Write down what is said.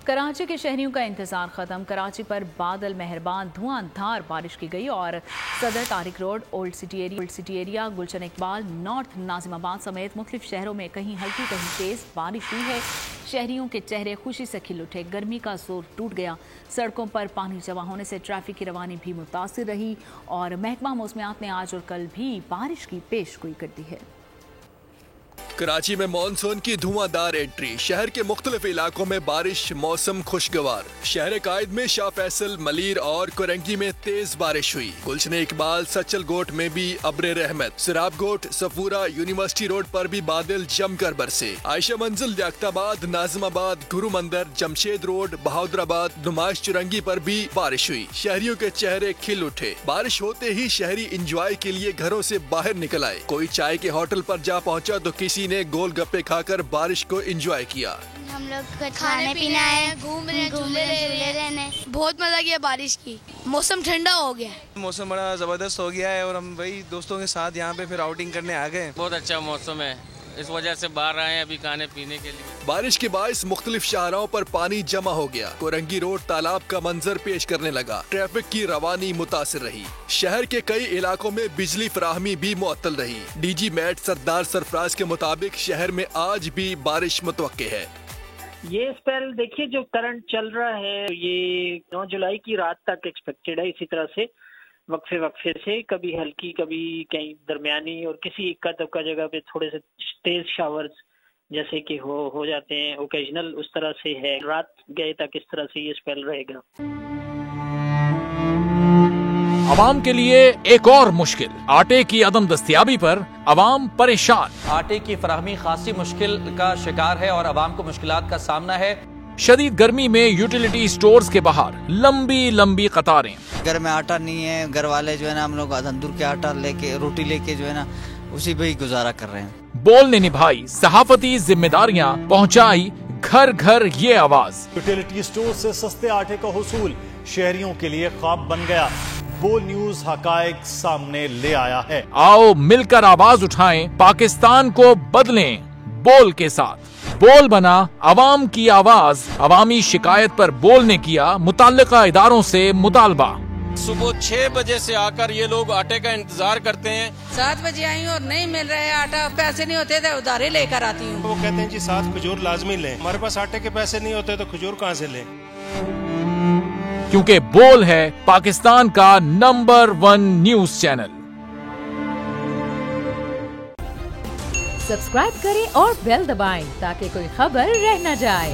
कराची के शहरियों का इंतजार खत्म। कराची पर बादल मेहरबान धुआंधार बारिश की गई और Saddar Tariq road, old city area, Gulshan Iqbal, north Nazimabad समेत मुख्तलिफ शहरों में कहीं हल्की कहीं तेज बारिश हुई है। शहरियों के चेहरे खुशी से खिल उठे। गर्मी का जोर टूट गया। सड़कों पर पानी जमा होने से ट्रैफिक की रवानी भी मुतासिर रही और महकमा मौसमियात ने आज और कल भी बारिश की पेशगोई कर दी है। कराची में मानसून की धुआंधार एंट्री। शहर के मुख्तलिफ इलाकों में बारिश, मौसम खुशगवार। शहर कायद में शाह फैसल, मलीर और कोरंगी में तेज बारिश हुई। गुलशन इकबाल, सचल गोट में भी अब्रे रहमत। सिराब गोट, सफूरा, यूनिवर्सिटी रोड पर भी बादल जमकर बरसे। आयशा मंजिल, लियाकताबाद, नाजिमाबाद, गुरु मंदिर, जमशेद रोड, बहादुराबाद, नुमाइश चुरंगी पर भी बारिश हुई। शहरियों के चेहरे खिल उठे। बारिश होते ही शहरी इंजॉय के लिए घरों से बाहर निकल आए। कोई चाय के होटल पर जा पहुंचा तो किसी ने गोलगप्पे खाकर बारिश को एंजॉय किया। हम लोग खाने पीने आए, घूम रहे, झूले रहने, बहुत मजा किया बारिश की। मौसम ठंडा हो गया, मौसम बड़ा जबरदस्त हो गया है और हम वही दोस्तों के साथ यहाँ पे फिर आउटिंग करने आ गए। बहुत अच्छा मौसम है, इस वजह से बाहर आए अभी खाने पीने के लिए। बारिश के बायस मुख्तलिफ शाहराओं पर पानी जमा हो गया। कोरंगी रोड तालाब का मंजर पेश करने लगा। ट्रैफिक की रवानी मुतासिर रही। शहर के कई इलाकों में बिजली फराहमी भी मुअत्तल रही। डीजी मैट सरदार सरफराज के मुताबिक शहर में आज भी बारिश मुतवक्के है। ये स्पेल देखिए जो करंट चल रहा है ये 9 जुलाई की रात तक एक्सपेक्टेड है। इसी तरह से वक्फे से कभी हल्की, कभी कहीं दरमियानी और किसी इक्का दुक्का जगह पे थोड़े से तेज शावर्स जैसे कि हो जाते हैं ओकेजनल, उस तरह से है। रात गए तक इस तरह से ये स्पेल रहेगा। अवाम के लिए एक और मुश्किल। आटे की अदम दस्तयाबी पर अवाम परेशान। आटे की फराहमी खासी मुश्किल का शिकार है और अवाम को मुश्किलात का सामना है। शदीद गर्मी में यूटिलिटी स्टोर्स के बाहर लंबी लंबी कतारें। घर में आटा नहीं है, घर वाले जो है ना हम लोग तंदूर के आटा लेके, रोटी लेके जो है ना उसी पे ही गुजारा कर रहे हैं। बोल ने निभाई सहाफती जिम्मेदारियां, पहुंचाई घर घर ये आवाज। यूटिलिटी स्टोर से सस्ते आटे का हुसूल शहरियों के लिए ख्वाब बन गया। बोल न्यूज हकायक सामने ले आया है। आओ मिलकर आवाज उठाएं, पाकिस्तान को बदलें बोल के साथ। बोल बना अवाम की आवाज। अवामी शिकायत पर बोल ने किया मुताल्लिका इदारों से मुतालबा। सुबह 6 बजे से आकर ये लोग आटे का इंतजार करते हैं। 7 बजे आई और नहीं मिल रहा है आटा, पैसे नहीं होते तो उधारे लेकर आती हूँ। वो कहते हैं जी 7 खजूर लाजमी लें। हमारे पास आटे के पैसे नहीं होते तो खजूर कहाँ से लें? क्योंकि बोल है पाकिस्तान का नंबर 1 न्यूज चैनल। सब्सक्राइब करें और बेल दबाएं ताकि कोई खबर रह न जाए।